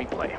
replay.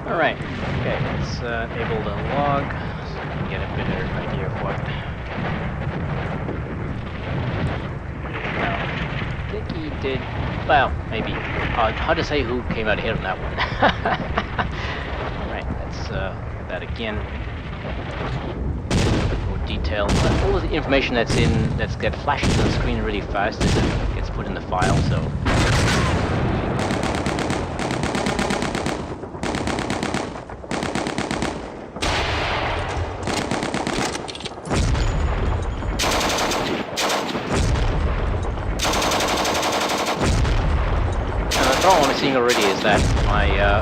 Alright, okay, let's enable the log so we can get a better idea of what. Now, I think he did, well, maybe. Hard to say who came out ahead on that one. Alright, let's look at that again. A little bit more detail. All of the information that's that flashes on the screen really fast as it gets put in the file, so. The problem I'm seeing already is that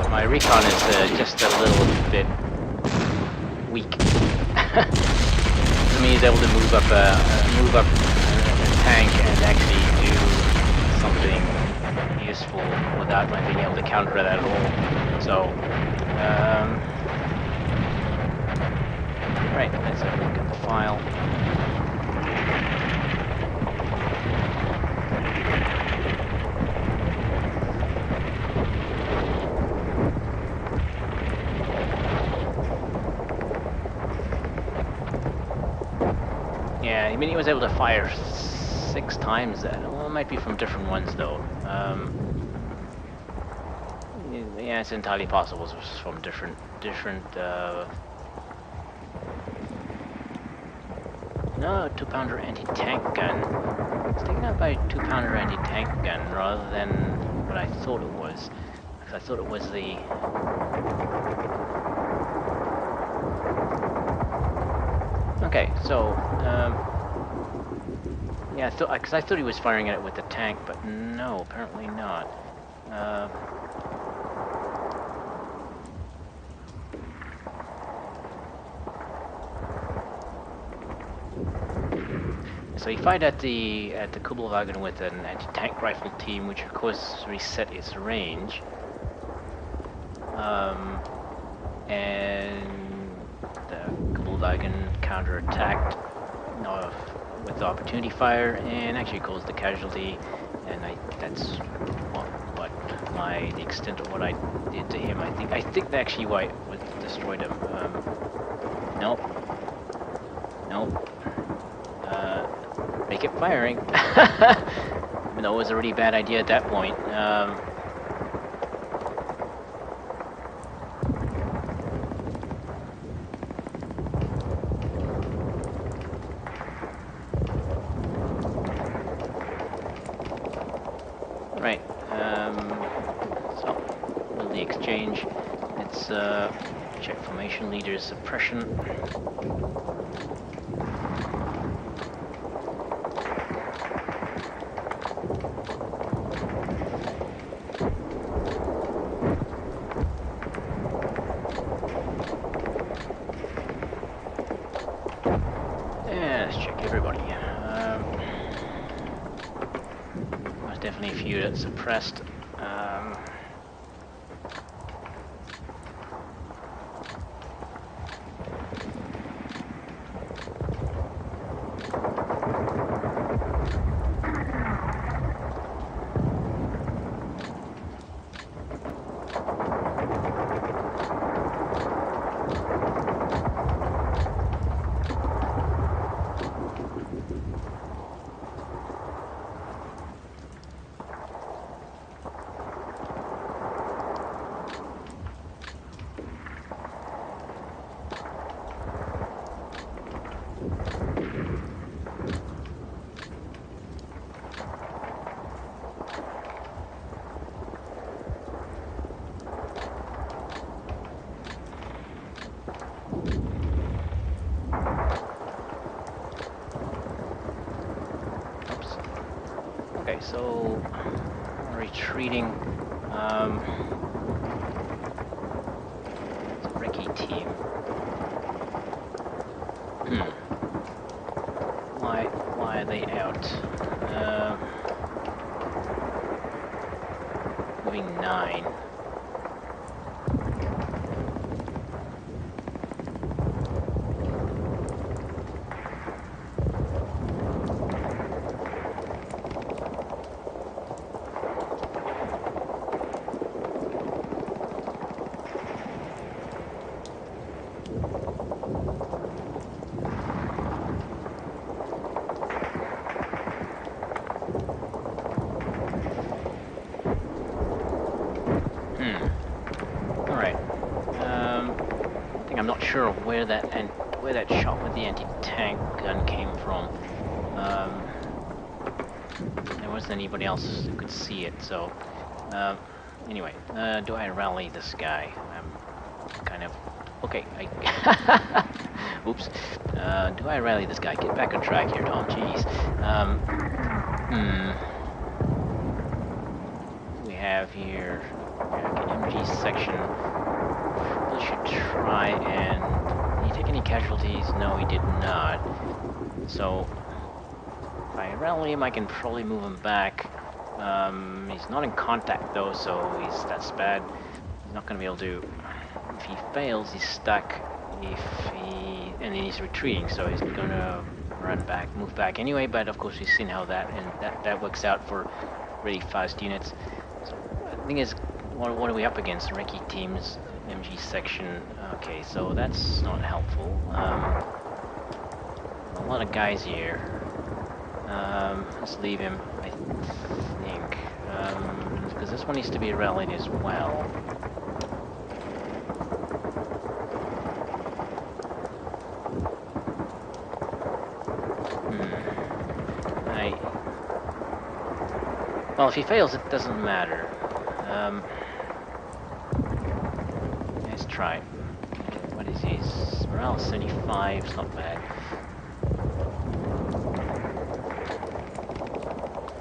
my recon is just a little bit weak. I mean, he's able to move up a tank and actually do something useful without my being able to counter that at all. So, right, let's have a look at the file. Yeah, I mean, he was able to fire 6 times that. Well, it might be from different ones, though. Yeah, it's entirely possible it was from different. No, 2-pounder anti-tank gun. It's taken out by a 2-pounder anti-tank gun rather than what I thought it was. Because I thought it was the. Okay, so, yeah, because I thought he was firing at it with the tank, but no, apparently not. So he fired at the Kubelwagen with an anti-tank rifle team, which of course reset its range. And the Kubelwagen counterattacked with the opportunity fire and actually caused the casualty, and that's what the extent of what I did to him. I think actually what destroyed him. Nope. Make it firing. Even though it was a really bad idea at that point. Right, so, with the exchange, let's check formation leader's suppression. Yeah, let's check everybody. There's definitely a few that suppressed. Okay, so retreating. It's a Ricky team. Why are they out? Moving 9. Alright. One thing I'm not sure where that shot with the anti-tank gun came from. There wasn't anybody else who could see it, so anyway, do I rally this guy? I'm kind of okay. Oops. Do I rally this guy? Get back on track here, Tom. Jeez. We have here an MG section. Probably should try and... Did he take any casualties? No, he did not. So, if I rally him, I can probably move him back. He's not in contact though, so that's bad. He's not going to be able to... If he fails, he's stuck. And then he's retreating, so he's going to move back anyway, but of course we've seen how that works out for really fast units. So the thing is, what are we up against? Ricky team's MG section. Okay, so that's not helpful. A lot of guys here. Let's leave him, I think, because this one needs to be rallied as well. Well, if he fails, it doesn't matter. Let's try. What is his morale? 75. It's not bad.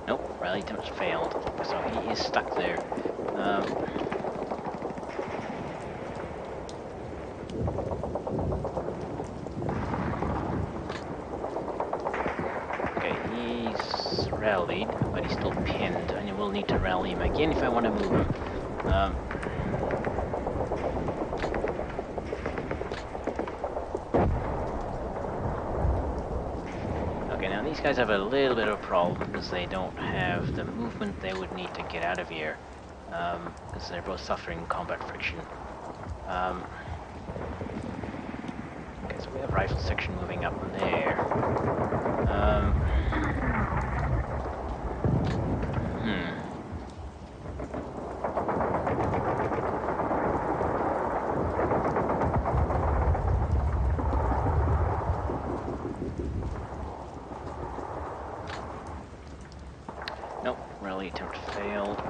Nope, rally attempts failed. So he is stuck there. Okay, he's rallied, but he's still pinned, and you will need to rally him again if I want to move him. Okay, now these guys have a little bit of a problem because they don't have the movement they would need to get out of here, because they're both suffering combat friction. Okay, so we have rifle section moving up there. Nope, rally attempt failed.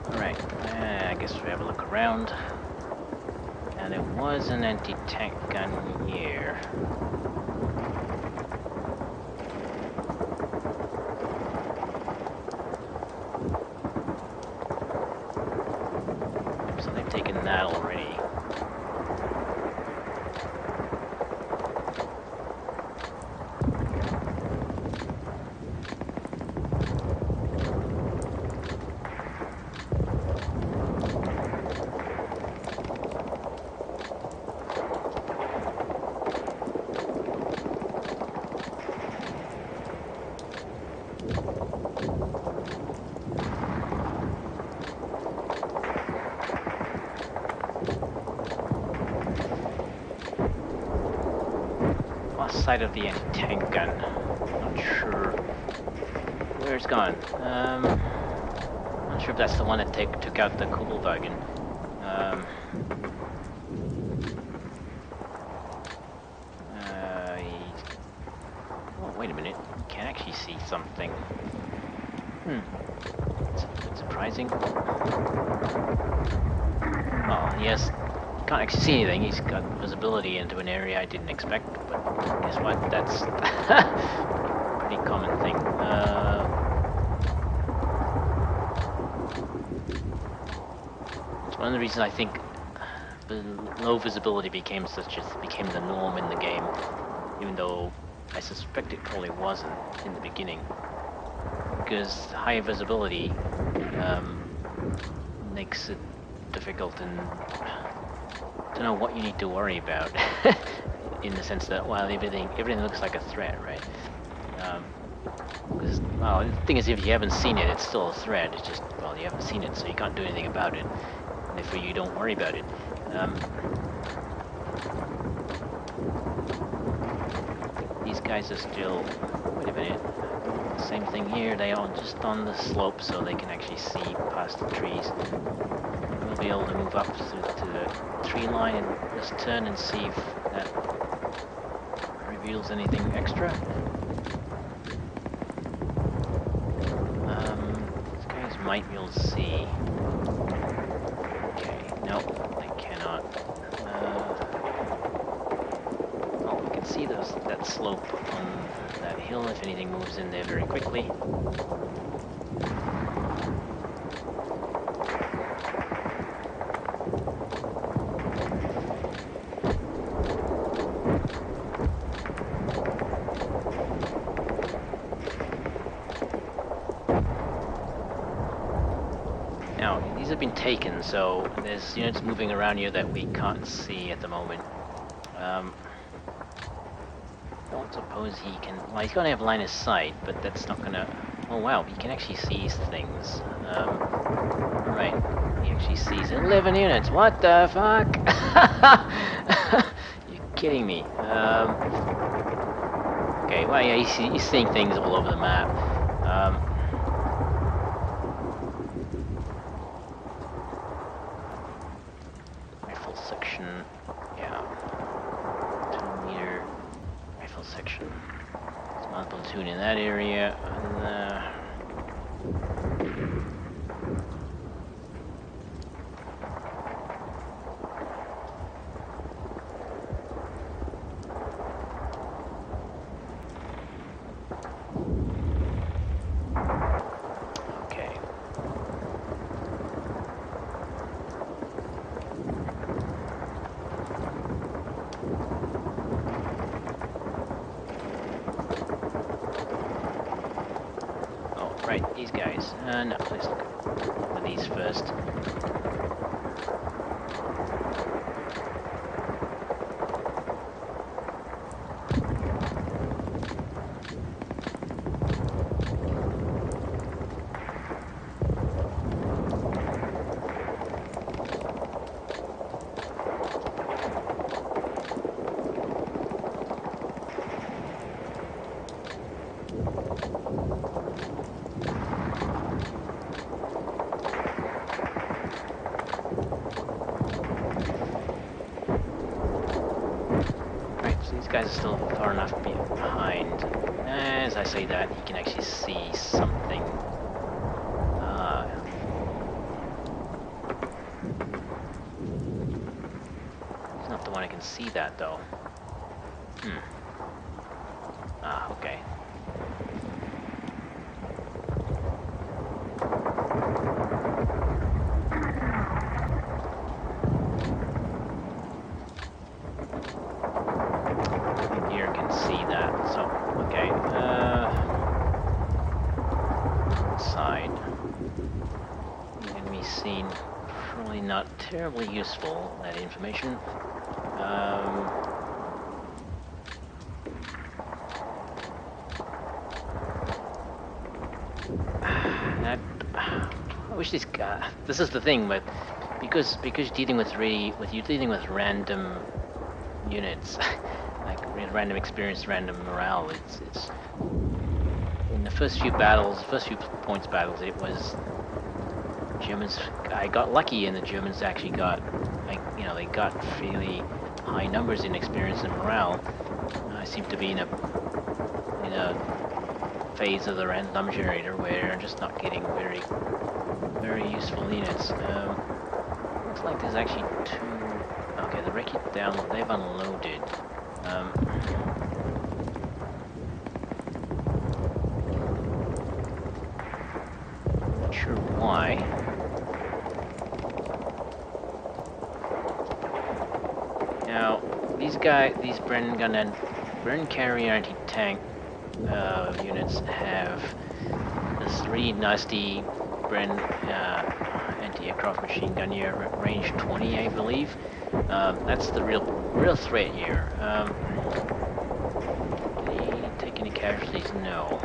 Alright, I guess we have a look around. Now there was an anti-tank gun here. So they've taken that already. Side of the anti-tank gun. Not sure where it's gone. Not sure if that's the one that took out the Kubelwagen. wait a minute. You can actually see something. It's a bit surprising. Oh, yes. Can't actually see anything. He's got visibility into an area I didn't expect, but guess what? That's pretty common thing. It's one of the reasons I think the low visibility became the norm in the game, even though I suspect it probably wasn't in the beginning, because high visibility makes it difficult to know what you need to worry about. In the sense that, well, everything looks like a threat, right? Because well, the thing is, if you haven't seen it, it's still a threat. It's just, well, you haven't seen it, so you can't do anything about it, and therefore you don't worry about it. I think these guys are still. Wait a minute. Same thing here. They are just on the slope, so they can actually see past the trees. We'll be able to move up to the tree line and just turn and see if that reveals anything extra. These guys might be able to see. Okay, no, they cannot. Oh, we can see that slope on that hill if anything moves in there very quickly. Now, these have been taken, so there's units moving around here that we can't see at the moment. Don't suppose he can. Well, he's gonna have line of sight, but that's not gonna. Oh wow, he can actually see things. Right, he actually sees 11 units. What the fuck? You're kidding me. Okay, well, yeah, he's seeing things all over the map. Rifle section, yeah. 2-meter rifle section. Small platoon in that area. And, okay. Oh, right, these guys. No, let's look at these first. These guys are still far enough behind. As I say that, he can actually see something. He's not the one who can see that, though. Okay. Not terribly useful, that information. I wish this guy. This is the thing, but because you're dealing with random units, like random experience, random morale. It's in the first few points battles, it was Germans. I got lucky, and the Germans actually got, they got fairly high numbers in experience and morale. I seem to be in in a phase of the random generator where I'm just not getting very useful units. Looks like there's actually two. Okay, the wreckage down. They've unloaded. Not sure why. Now, these Bren carrier anti-tank units have the 3 nasty Bren anti-aircraft machine gun here, range 20, I believe. That's the real threat here. Did they take any casualties? No.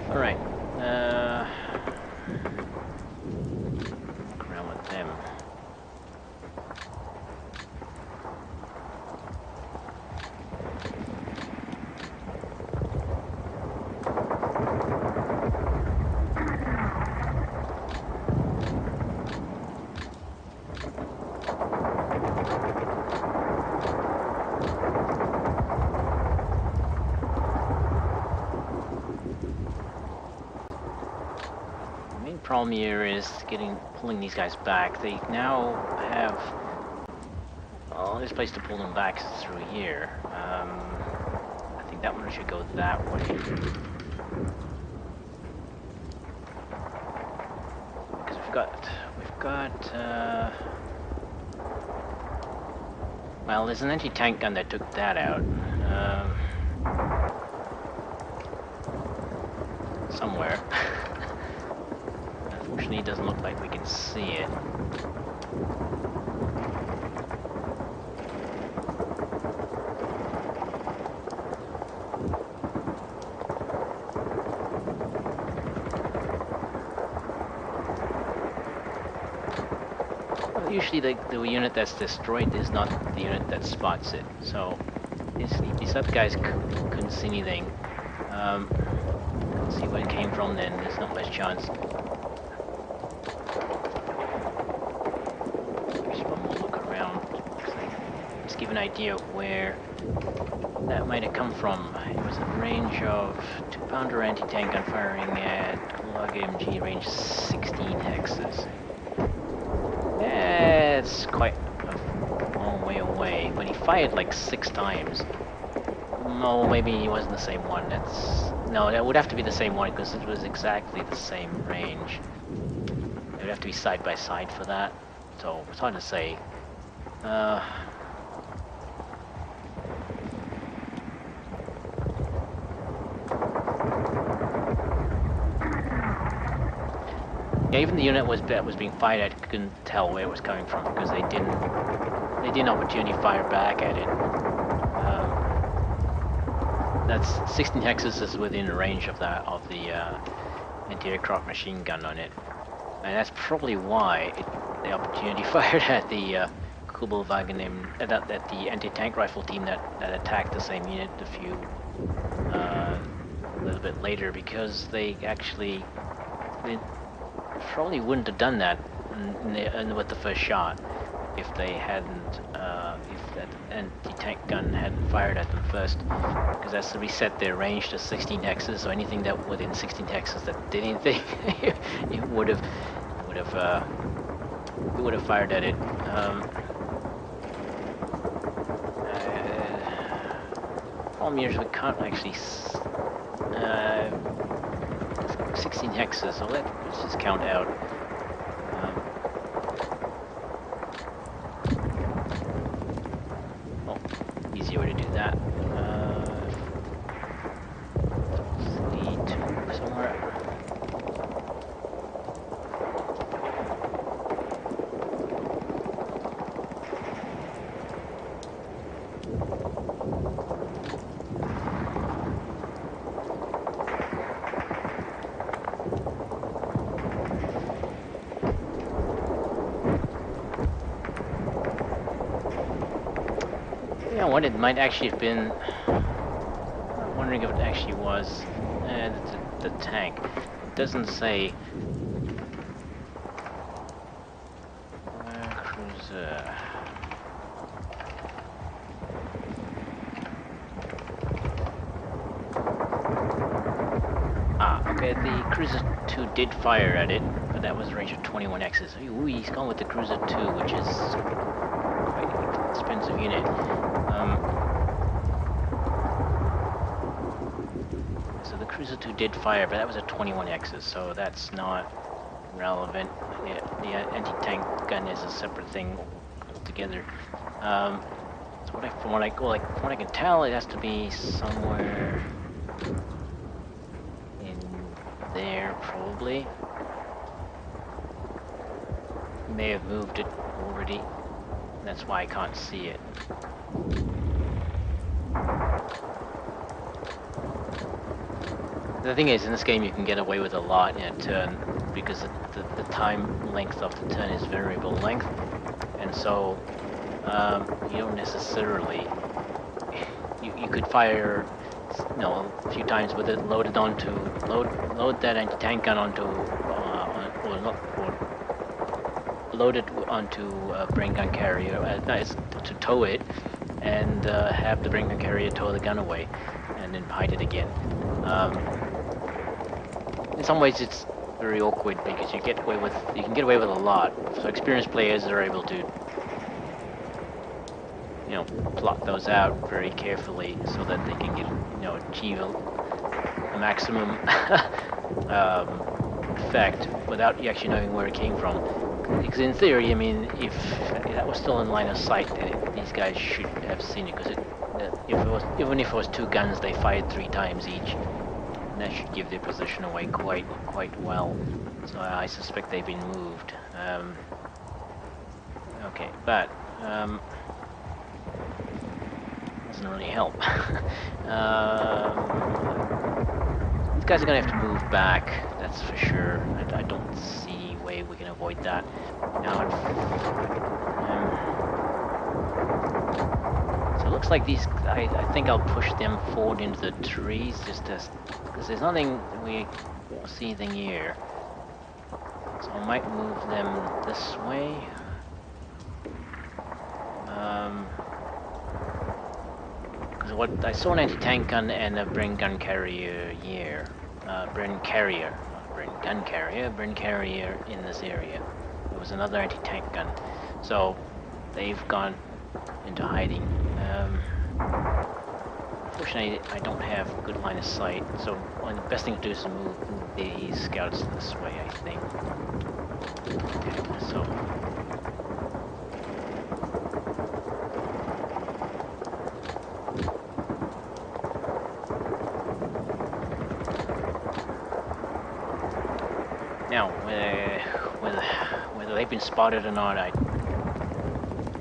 All right. Look around with them. Problem here is pulling these guys back. They now have this place to pull them back is through here. I think that one should go that way. Because we've got well, there's an anti-tank gun that took that out. Somewhere. Unfortunately, it doesn't look like we can see it. Well, usually the unit that's destroyed is not the unit that spots it. So if these other guys couldn't see anything, couldn't see where it came from, then there's not much chance. Give an idea of where that might have come from. It was a range of 2-pounder anti-tank gun firing at Gulag MG, range 16 hexes. It's quite a long way away, but he fired like 6 times. No, maybe it wasn't the same one. No, that would have to be the same one because it was exactly the same range. It would have to be side by side for that, so it's hard to say. Yeah, even the unit that was being fired at couldn't tell where it was coming from because they didn't opportunity fire back at it. That's 16 hexes is within the range of the anti-aircraft machine gun on it, and that's probably why the opportunity fired at the Kubelwagen at the anti-tank rifle team that attacked the same unit a little bit later, because they probably wouldn't have done that with the first shot if they hadn't, if that anti-tank gun hadn't fired at them first, because that's to reset their range to 16 hexes. So anything that within 16 hexes that did anything, it would have fired at it. Problem here is we can't actually. 16 hexes, so let's just count out. Oh, easier way to do that. Need to somewhere. Yeah, what it might actually have been. I'm wondering if it actually was the tank. It doesn't say. Cruiser. Okay, the Cruiser 2 did fire at it, but that was a range of 21 X's. Ooh, he's gone with the Cruiser 2, which is quite an expensive unit. So the Cruiser 2 did fire, but that was a 21 X's, so that's not relevant. The anti-tank gun is a separate thing altogether. So from what I can tell, it has to be somewhere in there, probably. You may have moved it already. That's why I can't see it. The thing is, in this game you can get away with a lot in a turn because the time length of the turn is variable length, and so you don't necessarily... You could fire, a few times with it loaded onto... Load that anti-tank gun onto... or load it onto a brain gun carrier, to tow it, and have the brain gun carrier tow the gun away, and then hide it again. In some ways, it's very awkward because you can get away with a lot. So experienced players are able to, plot those out very carefully so that they can achieve a maximum effect without you actually knowing where it came from. Because in theory, I mean, if that was still in line of sight, these guys should have seen it. Because even if it was two guns, they fired 3 times each. And that should give their position away quite well. So I suspect they've been moved. Okay, but doesn't really help. These guys are gonna have to move back. That's for sure. I don't see a way we can avoid that. Now, so it looks like these. I think I'll push them forward into the trees just because there's nothing. We won't see anything here. So I might move them this way. Because what I saw an anti-tank gun and a brain gun carrier here. Brain carrier, not a brain gun carrier, brain carrier in this area. There was another anti-tank gun. So they've gone into hiding. Unfortunately, I don't have good line of sight, so the best thing to do is to move these scouts this way, I think. Okay, so... Now, whether they've been spotted or not,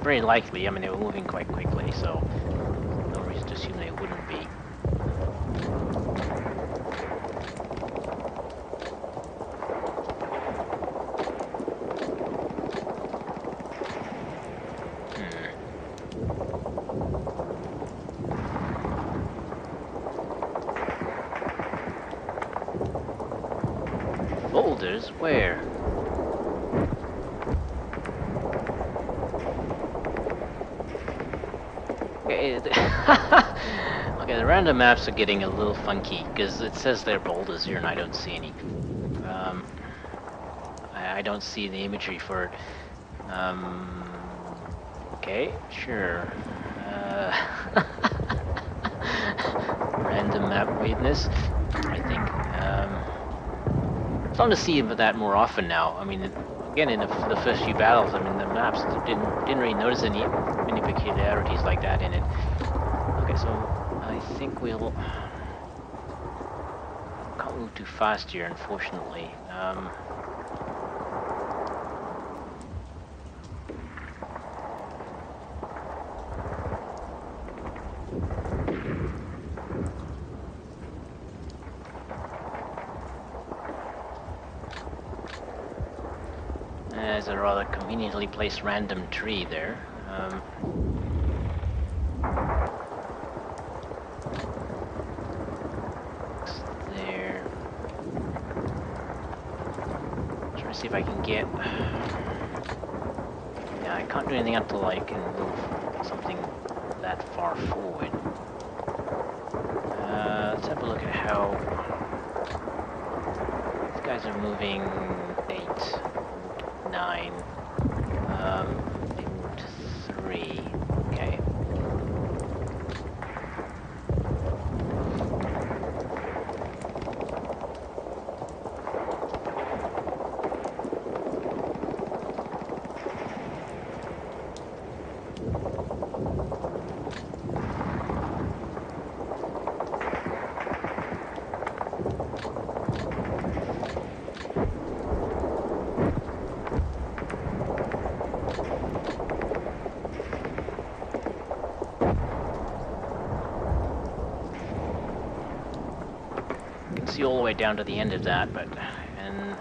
very likely. I mean, they were moving quite quickly, so no reason to assume they wouldn't be. Boulders? Where? Okay, okay, the random maps are getting a little funky because it says they're boulders here and I don't see any. I don't see the imagery for it. Okay, sure. Random map weirdness, I think. Starting to see that more often now. I mean, again, in the first few battles, I mean, the maps didn't really notice any peculiarities like that in it. Okay, so I think we'll... Can't move too fast here, unfortunately. There's a rather conveniently placed random tree there. There. Trying to see if I can get... Yeah, I can't do anything until I can move something that far forward. Let's have a look at how... guys are moving 8, moved 9. They moved 3. Okay. See all the way down to the end of that, but hmm.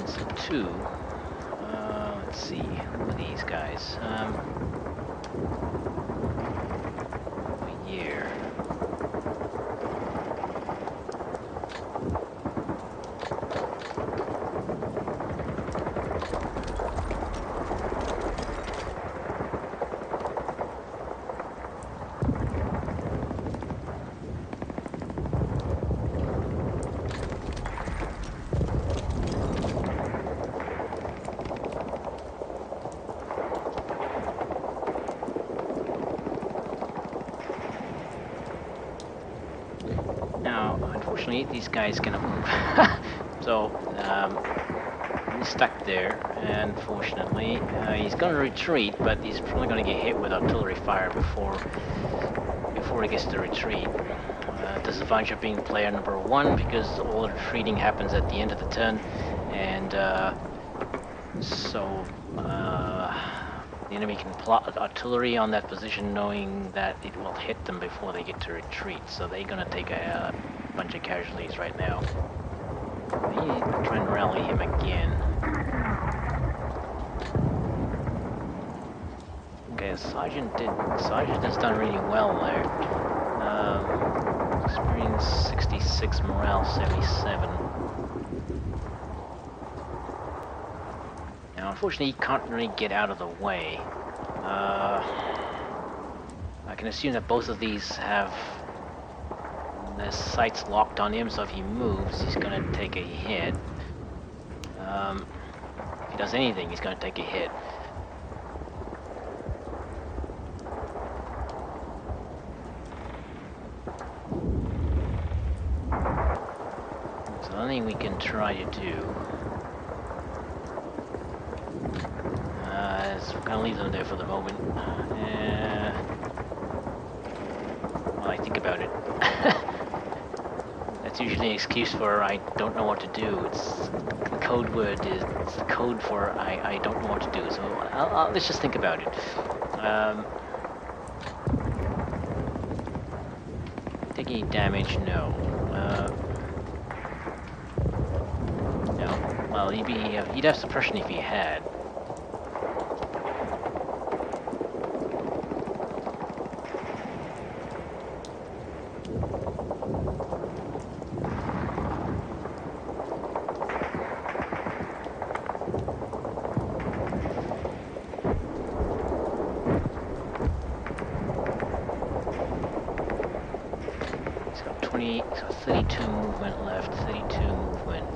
So 2. Let's see, who are these guys? Over here. Now, unfortunately, these guys cannot move. So, he's stuck there, and fortunately, he's going to retreat, but he's probably going to get hit with artillery fire before he gets to retreat. Disadvantage of being player number 1, because all the retreating happens at the end of the turn, and so the enemy can plot artillery on that position knowing that it will hit them before they get to retreat, so they're going to take a bunch of casualties right now. I need to try and rally him again. Okay, Okay, Sergeant has done really well there. Experience 66, morale 77. Now, unfortunately, he can't really get out of the way. I can assume that both of these have the sights locked on him, so if he moves, he's gonna take a hit. If he does anything, he's gonna take a hit. So the only thing we can try to do is kind of leave them there for the moment. While I think about it. That's usually an excuse for I don't know what to do. It's the code word is it's the code for I don't know what to do. So let's just think about it. Take any damage? No. No. Well, he'd have suppression if he had. He's got 32 movement left, 32 movement.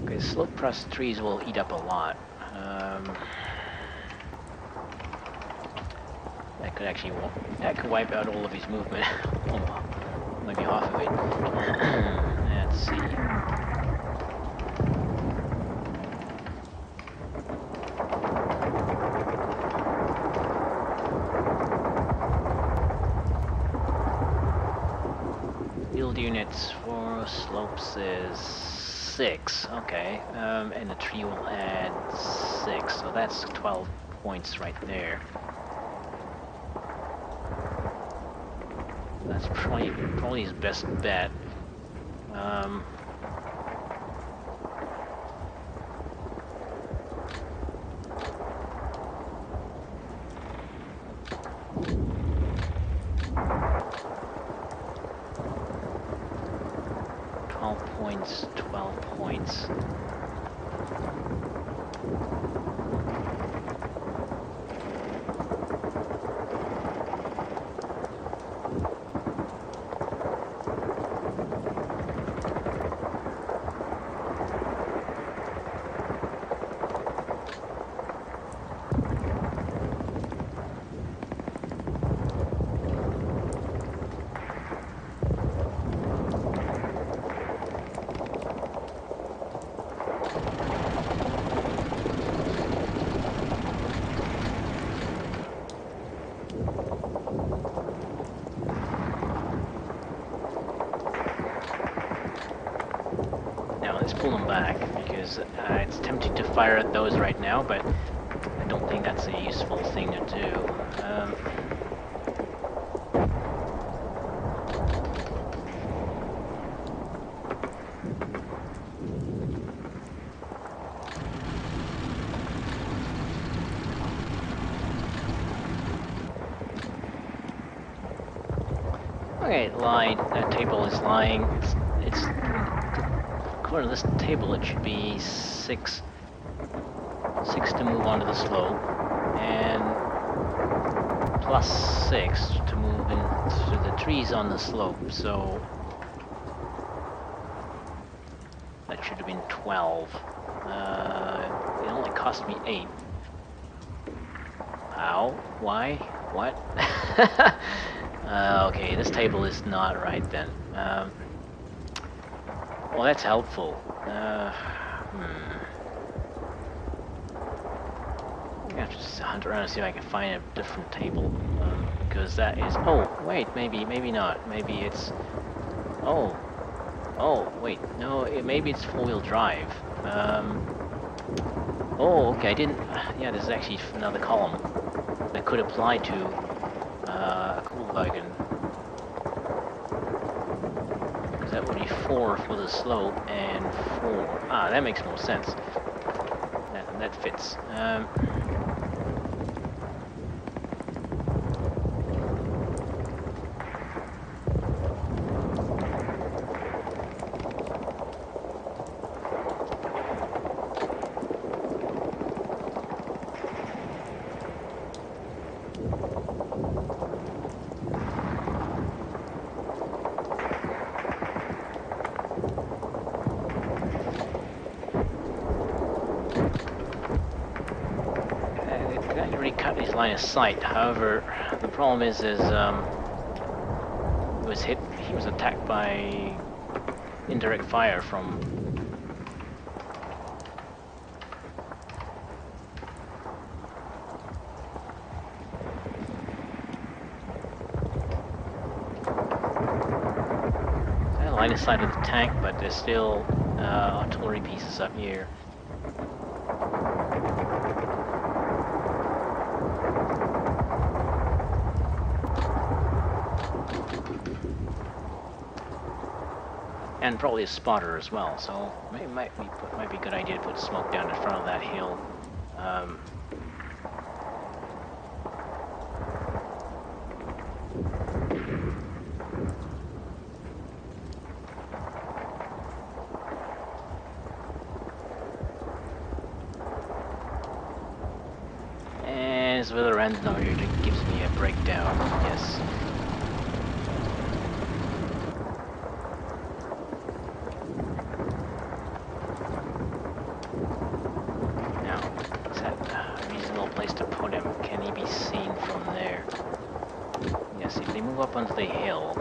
Okay, slope press trees will eat up a lot. That could wipe out all of his movement. Oh, maybe half of it. Let's see. Field units for slopes is 6, okay, and the tree will add 6, so that's 12 points right there. That's probably his best bet. 12 points, 12 points. Now let's pull them back, because it's tempting to fire at those right now, but I don't think that's a useful thing to do. Okay, that table is lying. It's according to this table, it should be 6 to move onto the slope, and plus 6 to move into the trees on the slope, so that should have been 12. It only cost me 8. How? Why? What? Okay, this table is not right then. Well, that's helpful. I'm gonna have to just hunt around and see if I can find a different table. Because that is... Oh, wait, maybe not. Maybe it's... Oh, wait, no, maybe it's four-wheel drive. Oh, okay, I didn't... Yeah, there's actually another column that could apply to a cool wagon. Because that would be 4 for the slope and 4. Ah, that makes more sense. that fits. That already cut his line of sight. However, the problem is he was attacked by indirect fire from. I line of sight of the tank, but there's still artillery pieces up here. And probably a spotter as well, so might be a good idea to put smoke down in front of that hill. And this weather end now here gives me a breakdown. Yes. Is that a reasonable place to put him? Can he be seen from there? Yes, if they move up onto the hill.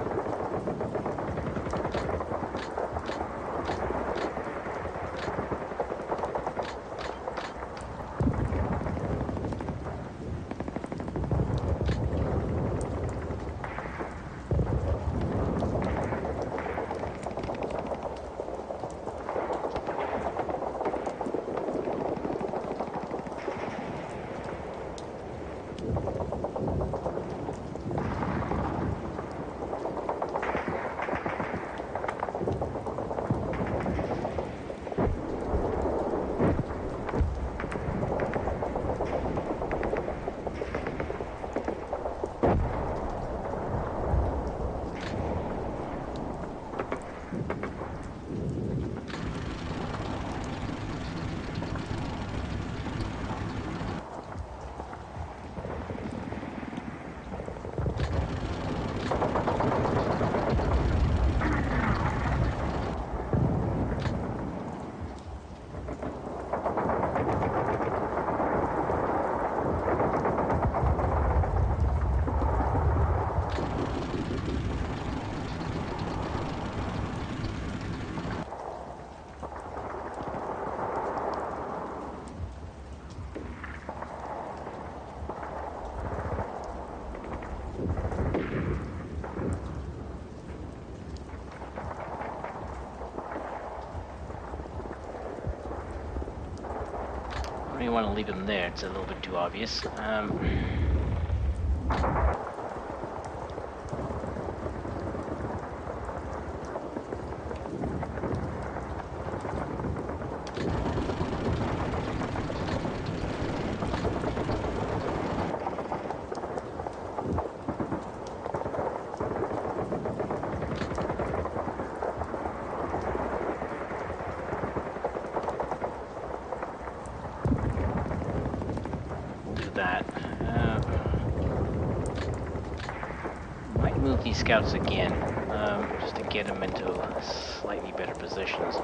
I don't even want to leave him there, it's a little bit too obvious. That. Might move these scouts again, just to get them into slightly better positions.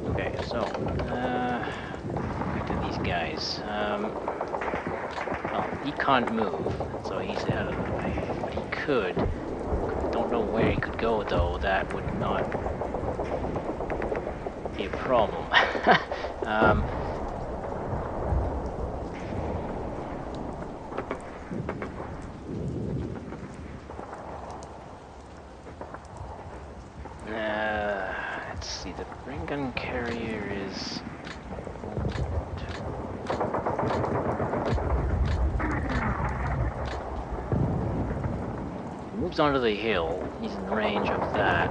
Okay, so, back to these guys. Well, he can't move, so he's out of the way. But he could. I don't know where he could go, though. That would not be a problem. Let's see, the ring gun carrier is... He moves onto the hill. He's in range of that.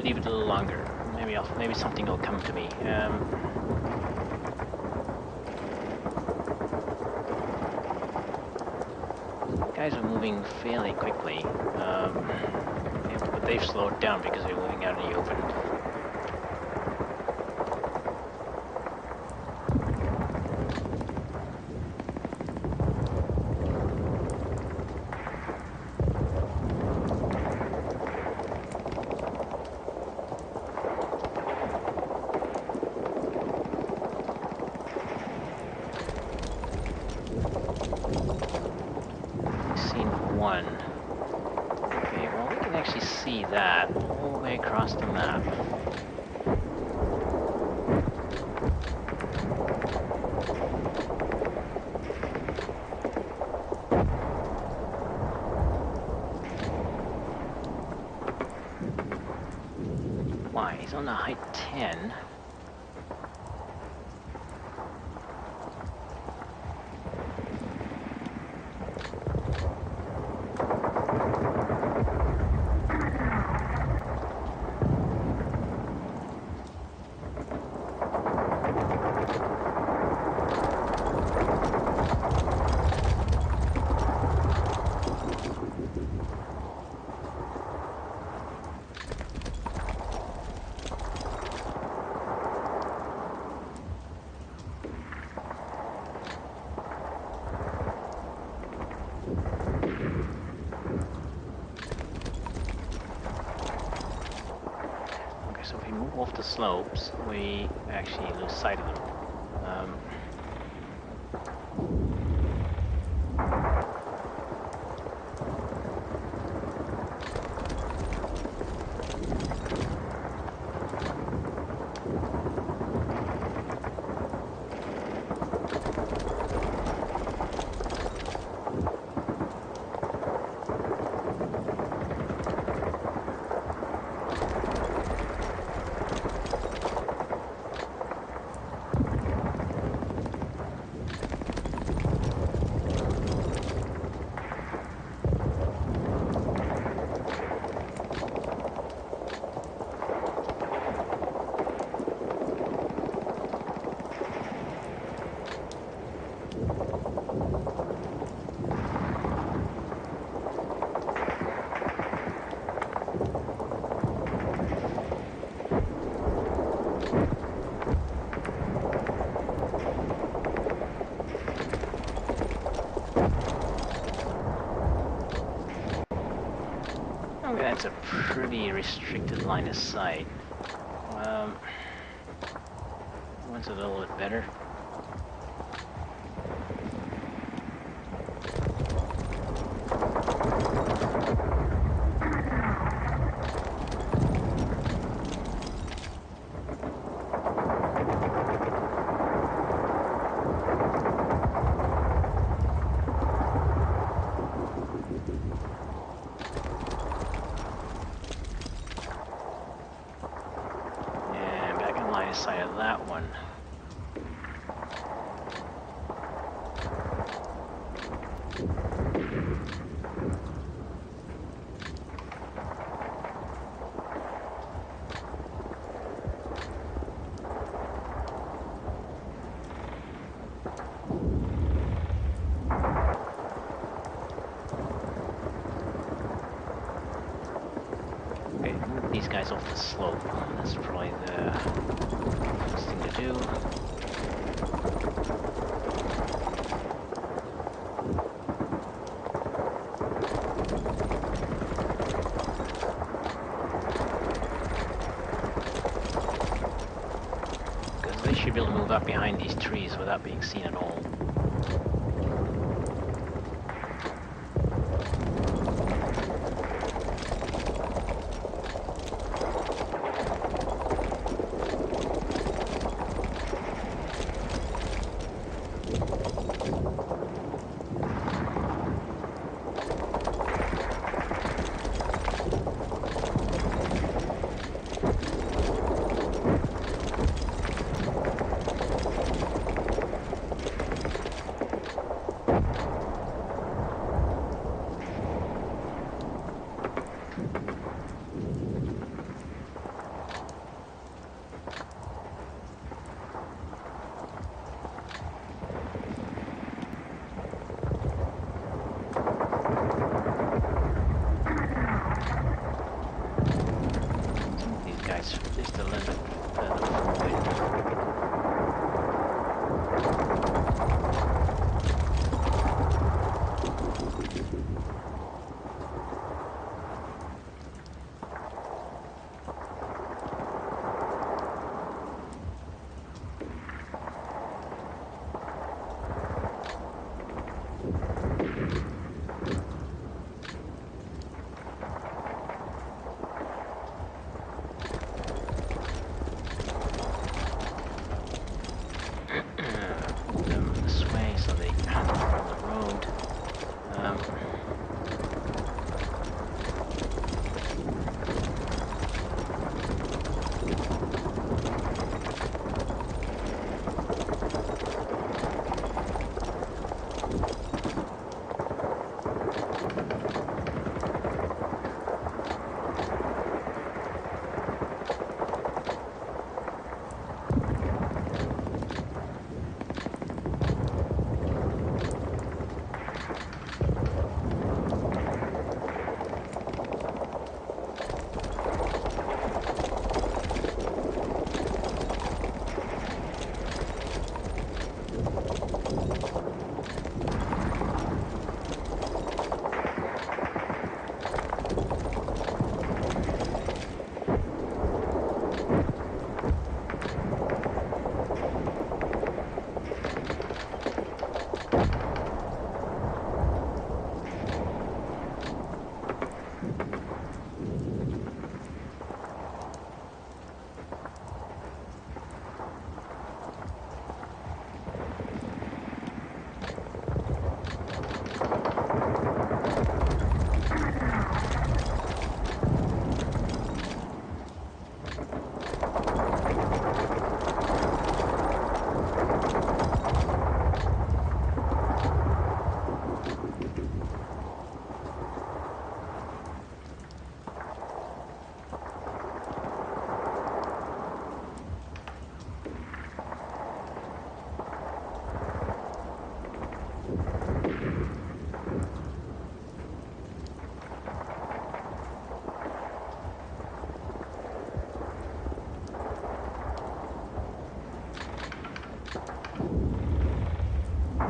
leave it a little longer. Maybe something will come to me. Guys are moving fairly quickly. But they've slowed down because they're moving out in the open. One. Okay, well we can actually see that all the way across the map. Why? He's on the height 10. So if we move off the slopes, we actually lose sight of them. Okay, that's a pretty restricted line of sight. That one's a little bit better. Side of that one. Okay, move these guys off the slope. That's probably the first thing to do. Because they should be able to move up behind these trees without being seen at all. it's just a little bit further forward. Them this way so they don't from the road.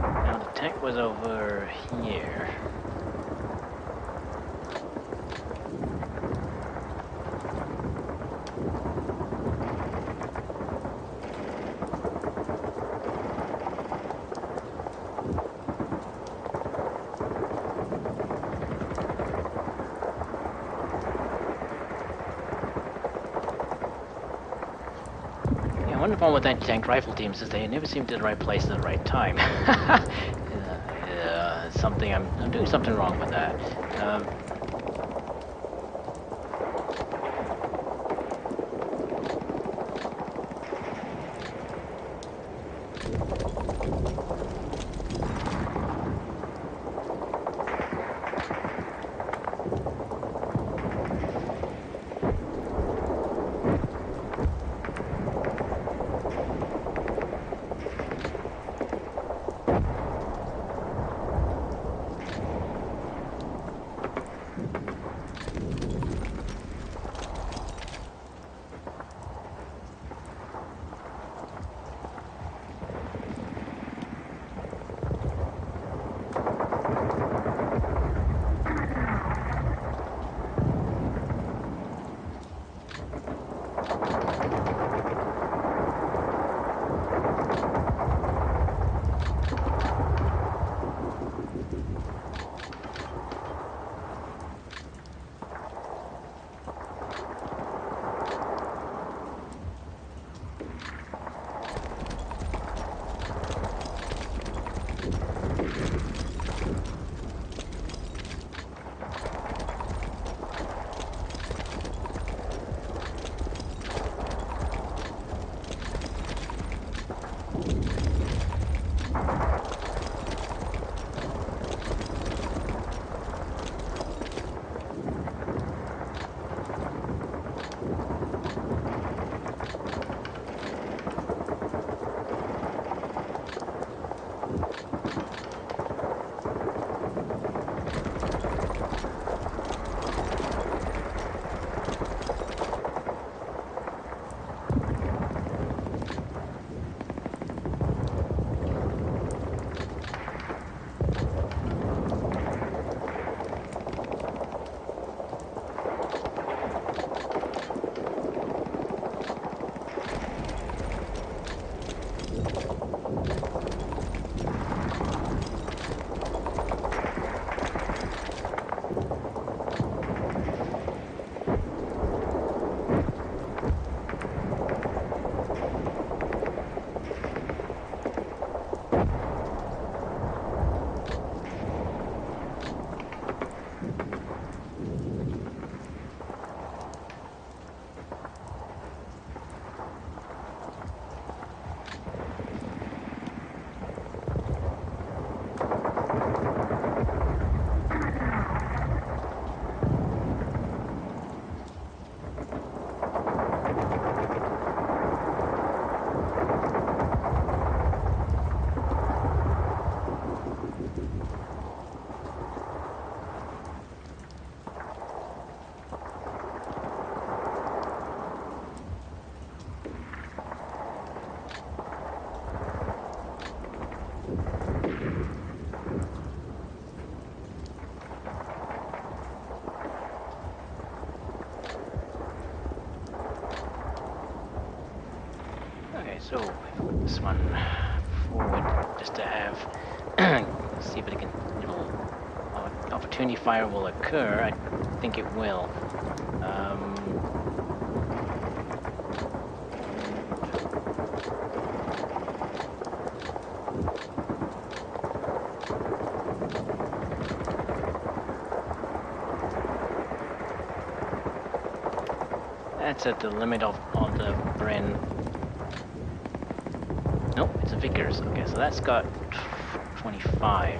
Now the tank was over here. One problem with anti-tank rifle teams is they never seem to the right place at the right time. Something I'm doing something wrong with that. So put this one forward just to have see if it can opportunity fire will occur. I think it will. And that's at the limit of the Bren. Nope, it's a Vickers. Okay, so that's got 25.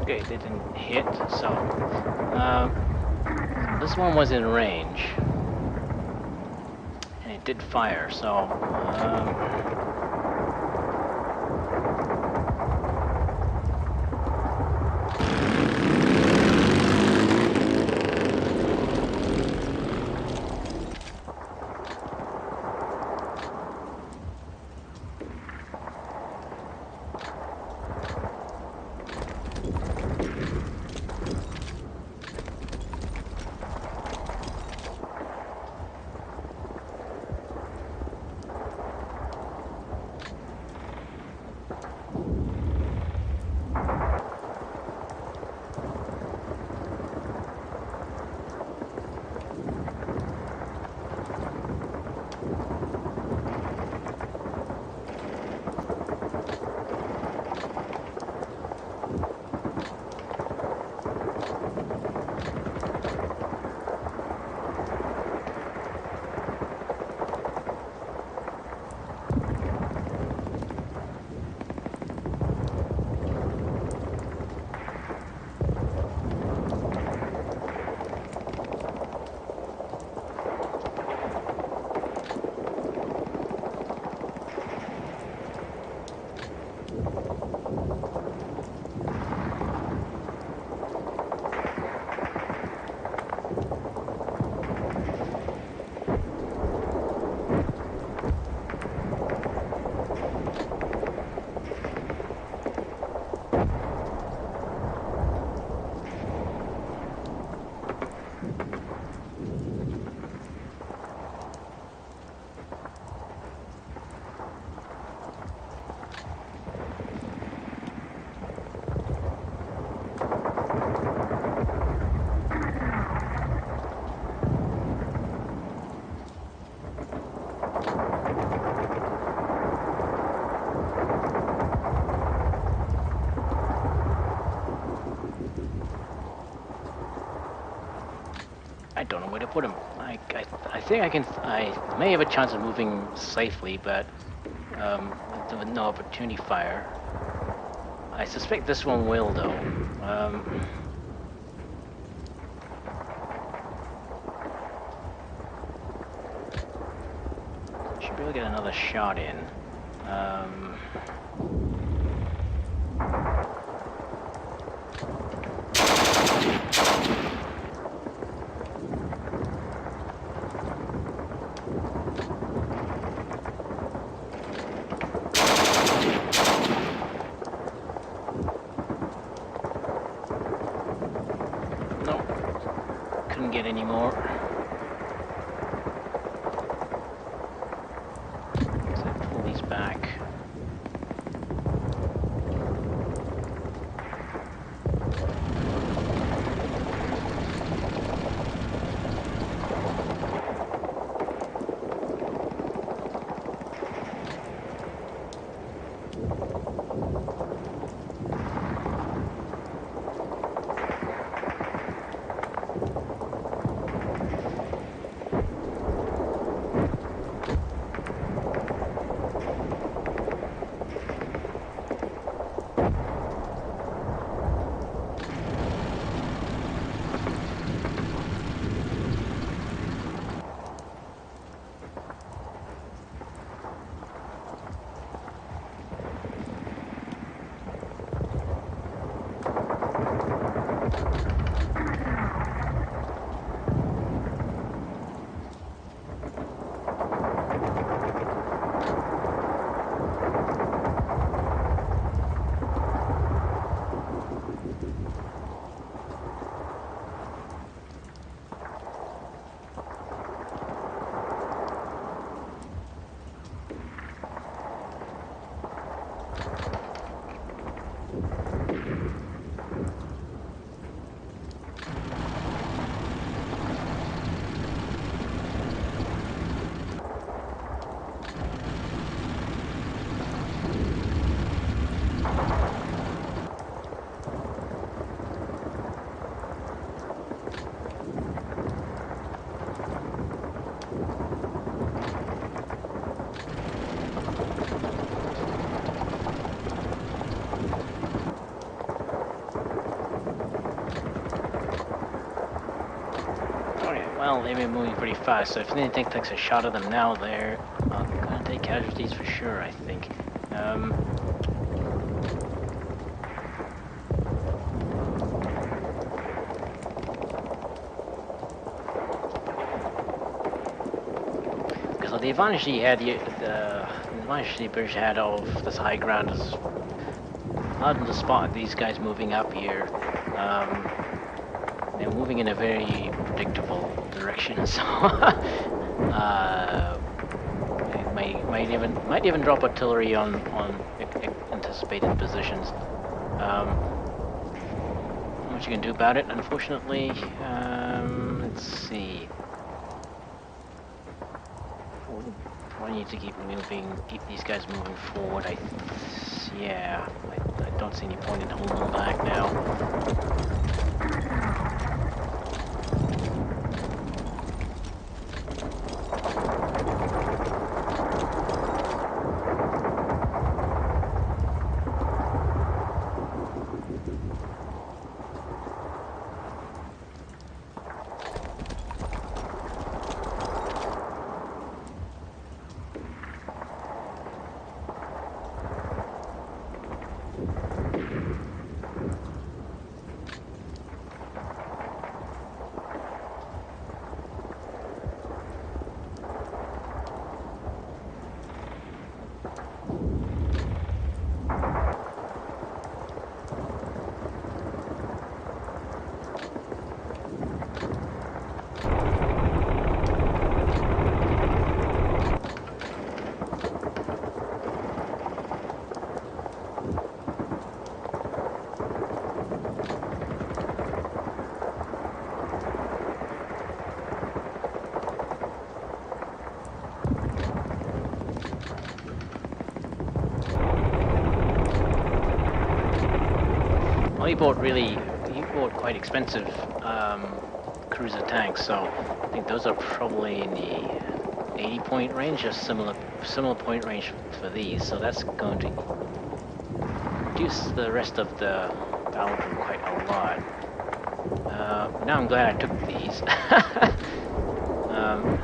Okay, they didn't hit, so this one was in range, and it did fire. So I don't know where to put him. I think I can. I may have a chance of moving safely, but with no opportunity fire. I suspect this one will, though. Should be able to get another shot in. Nope. Couldn't get any more. So pull these back. Well, they've been moving pretty fast, so if anything takes a shot at them now, they're gonna take casualties for sure, I think. Because the advantage he had, the advantage the British had of this high ground is allowed them to spot these guys moving up here. They're moving in a very predictable direction, so might even drop artillery on anticipated positions. Not much you can do about it, unfortunately. Let's see. I need to keep these guys moving forward. I don't see any point in holding them back now. He bought quite expensive cruiser tanks, so I think those are probably in the 80-point range, or similar point range for these. So that's going to reduce the rest of the battle crew quite a lot. Now I'm glad I took these. um,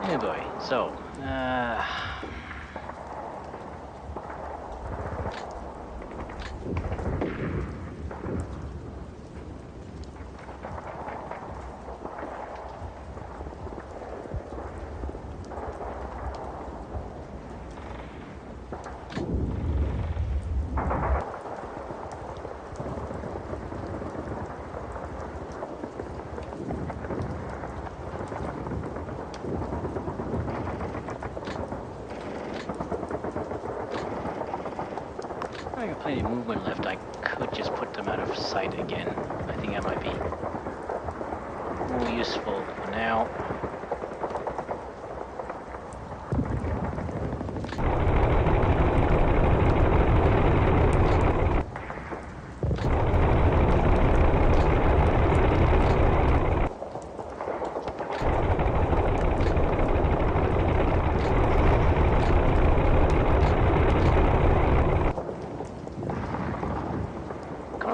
Oh boy, so, I got plenty of movement left. I could just put them out of sight again. I think that might be more useful for now.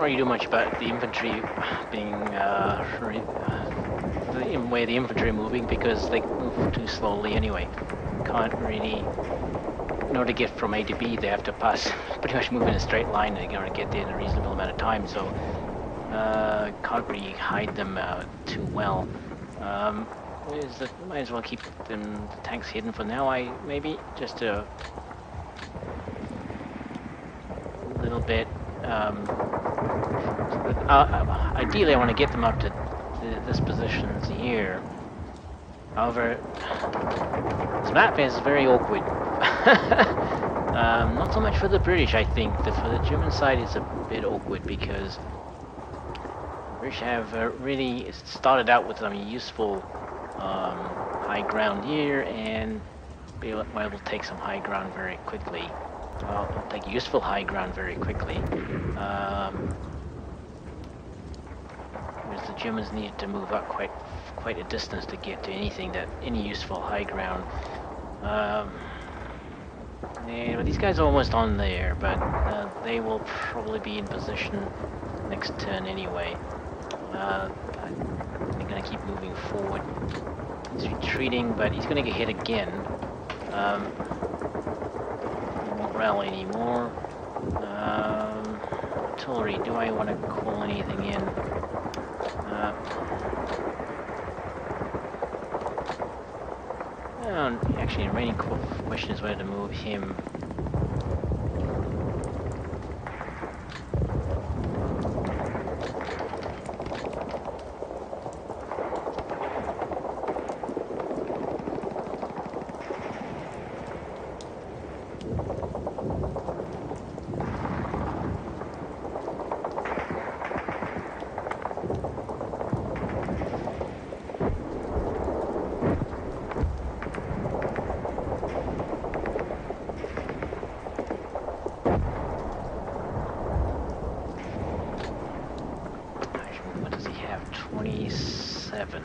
Really do much about the infantry being the way the infantry are moving, because they move too slowly anyway. Can't really, in order to get from A to B, they have to pass, pretty much move in a straight line in order to get there in a reasonable amount of time. So can't really hide them too well. Might as well keep the tanks hidden for now. Maybe just a little bit. Ideally, I want to get them up to this positions here. However, this map is very awkward. Not so much for the British, I think. For the German side, it's a bit awkward because the British have really started out with some useful high ground here and be able to take some high ground very quickly. Well, take useful high ground very quickly. Whereas the Germans needed to move up quite a distance to get to any useful high ground. Yeah, but these guys are almost on there, but they will probably be in position next turn anyway. They're gonna keep moving forward. He's retreating, but he's gonna get hit again. He won't rally anymore. Artillery, do I want to call anything in? Actually, the remaining question is whether to move him. What does he have? 27.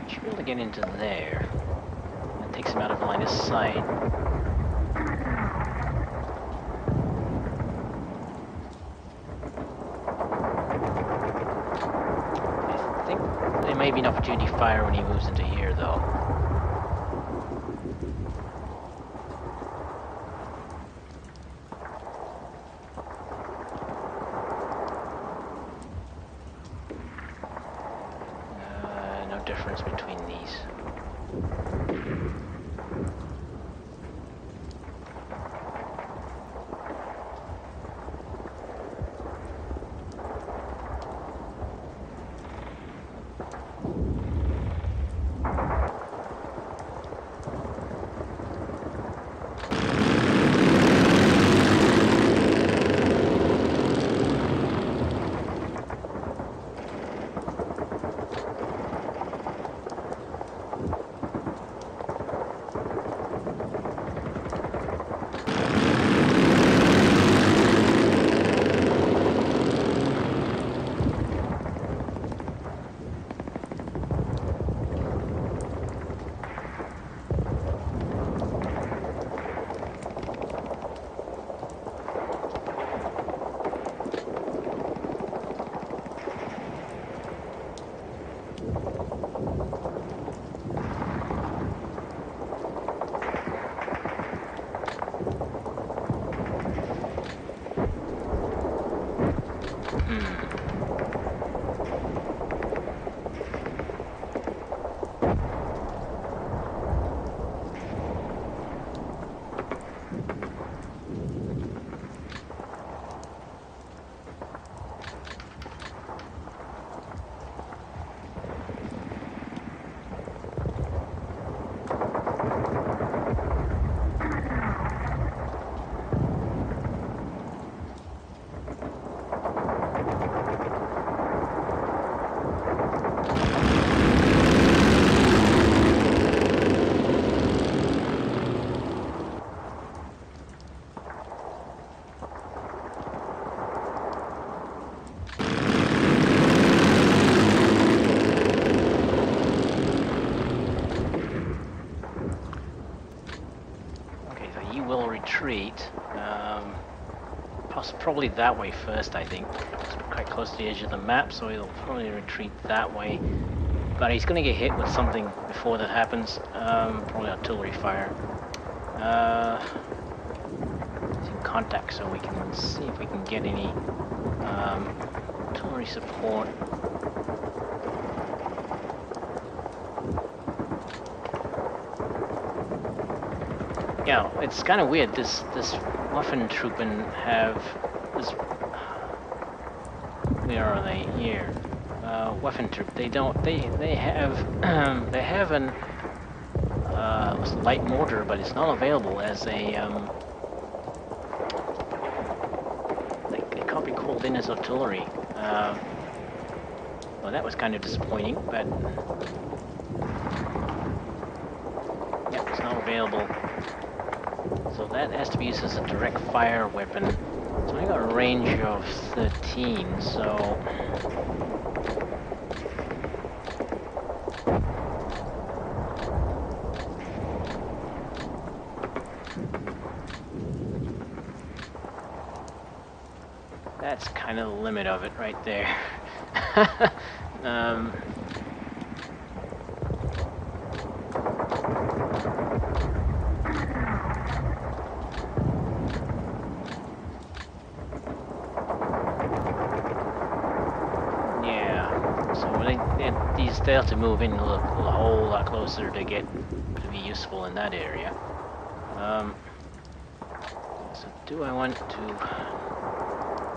Should be able to get into there. That takes him out of line of sight. I think there may be an opportunity fire when he moves into here, though. No difference between these. Retreat. Probably that way first, I think. It's quite close to the edge of the map, so he'll probably retreat that way. But he's going to get hit with something before that happens. Probably artillery fire. He's in contact, so we can see if we can get any artillery support. Yeah, it's kind of weird. This Waffentruppen have this. Where are they? Here. Waffentrupp. They don't. They have they have an light mortar, but it's not available as a. It can't be called called in his artillery. Well, that was kind of disappointing, but yeah, it's not available. So that has to be used as a direct fire weapon. So I got a range of 13, so that's kind of the limit of it right there. Yeah, so they have to move in a whole lot closer to be useful in that area. So do I want to?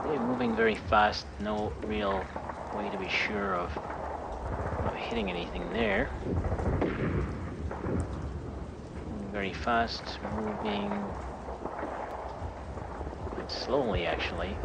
They're moving very fast. No real way to be sure of not hitting anything there. Moving very fast, moving quite slowly actually.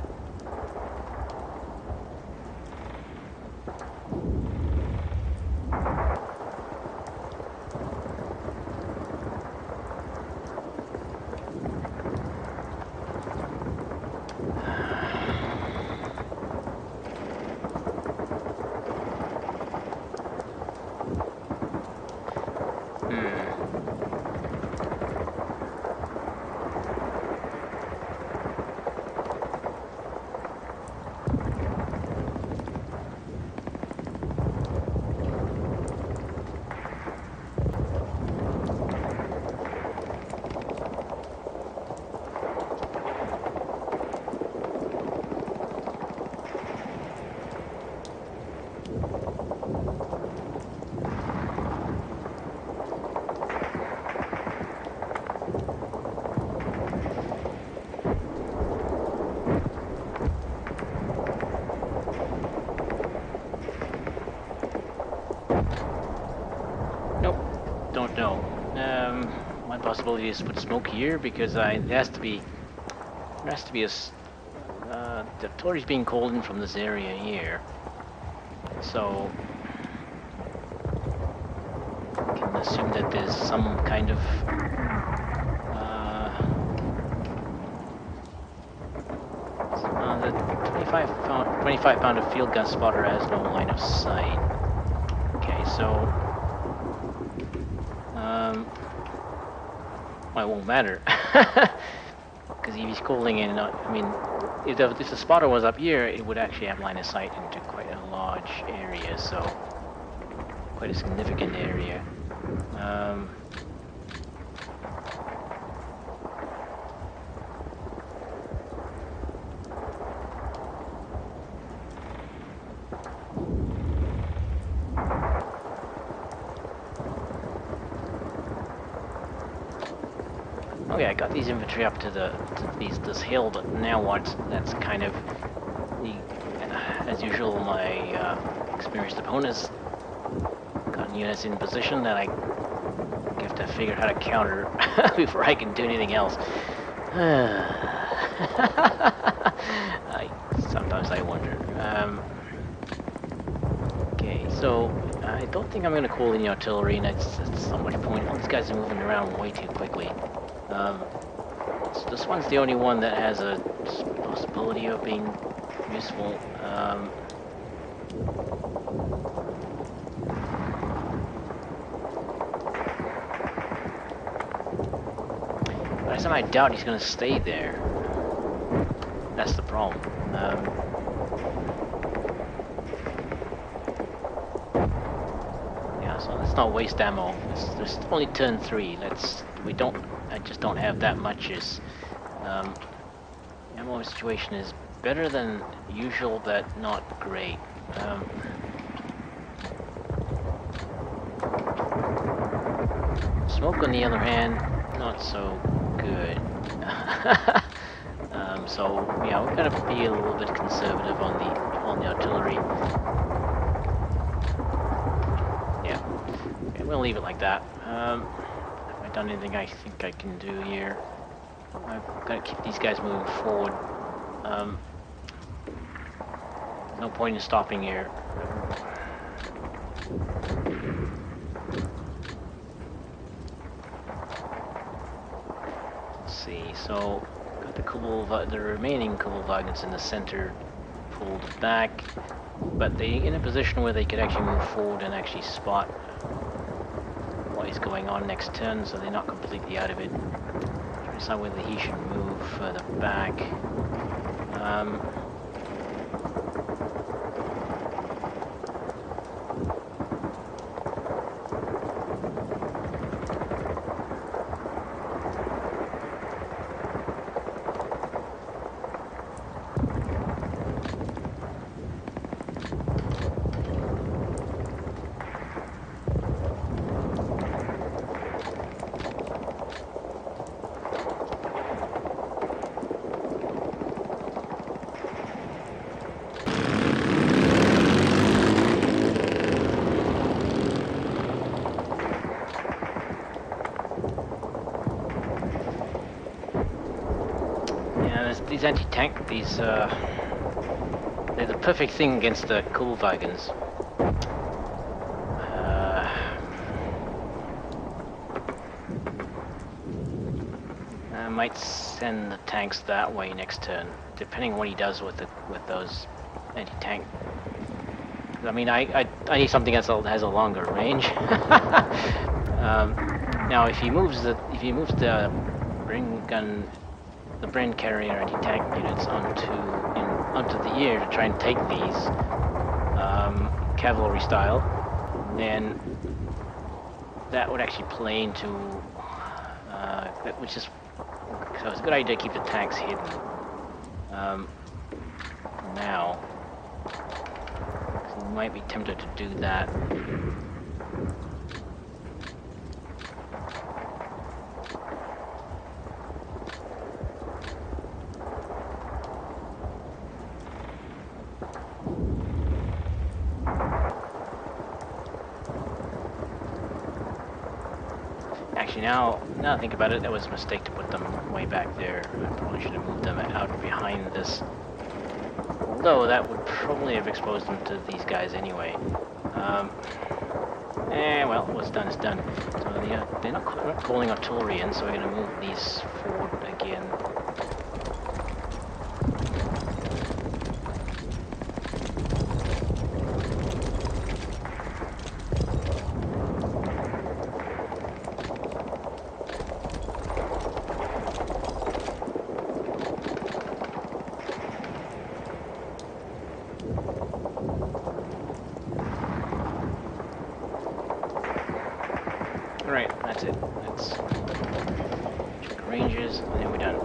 Nope, don't know. One possibility is to put smoke here because there has to be the artillery's being called in from this area here, so I can assume that there's some kind of the 25 pounder field gun spotter has no line of sight. Okay, so well, it won't matter because if he's calling in, I mean, if the spotter was up here, it would actually have line of sight into quite a large area, so quite a significant area. Okay, I got these infantry up to this hill, but now what? That's kind of as usual. My experienced opponents got units in position that I have to figure out how to counter before I can do anything else. Sometimes I wonder. Okay, so I don't think I'm going to call in the artillery, and it's not much point. All these guys are moving around way too quickly. So this one's the only one that has a possibility of being useful. But I somehow doubt he's going to stay there. That's the problem. Yeah, so let's not waste ammo. There's only turn 3. I just don't have that much. The ammo situation is better than usual, but not great. Smoke, on the other hand, not so good. So yeah, we're gonna be a little bit conservative on the artillery. Yeah, okay, we'll leave it like that. Have I done anything I think I can do here? I've got to keep these guys moving forward. no point in stopping here. Let's see, so got the remaining Kubelwagens in the center pulled back, but they in a position where they could actually move forward and actually spot what is going on next turn, so they're not completely out of it. Try to decide whether he should move further back. These anti-tank, they're the perfect thing against the Kubelwagens. I might send the tanks that way next turn, depending on what he does with those anti-tank. I mean, I need something that has a longer range. Now, if he moves the brain carrier anti-tank units onto the ear to try and take these cavalry style, then that would actually play into which is so it's a good idea to keep the tanks hidden for now. So you might be tempted to do that. Actually, now I think about it, that was a mistake to put them way back there. I probably should have moved them out behind this. Although that would probably have exposed them to these guys anyway. Well, what's done is done. So they're not calling artillery in, so we're going to move these forward again. Alright, that's it. Let's check ranges, and then we're done.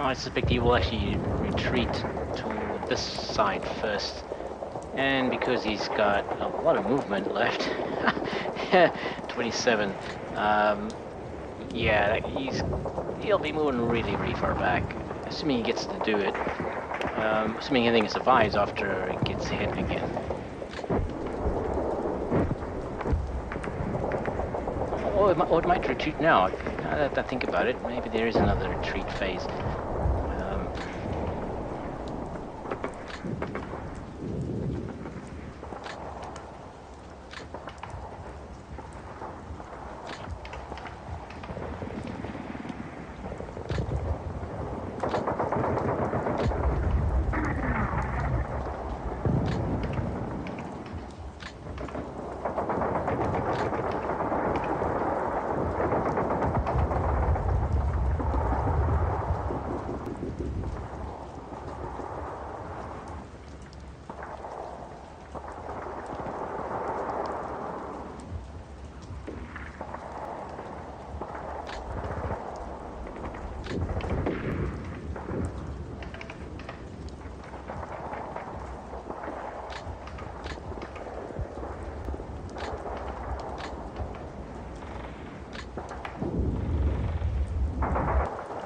I suspect he will actually retreat to this side first, and because he's got a lot of movement left, 27, Yeah, he'll be moving really far back, assuming he gets to do it. Assuming anything survives after it gets hit again. Or it might retreat now. Now that I think about it, maybe there is another retreat phase. Um,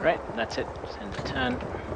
right, that's it. Send the turn.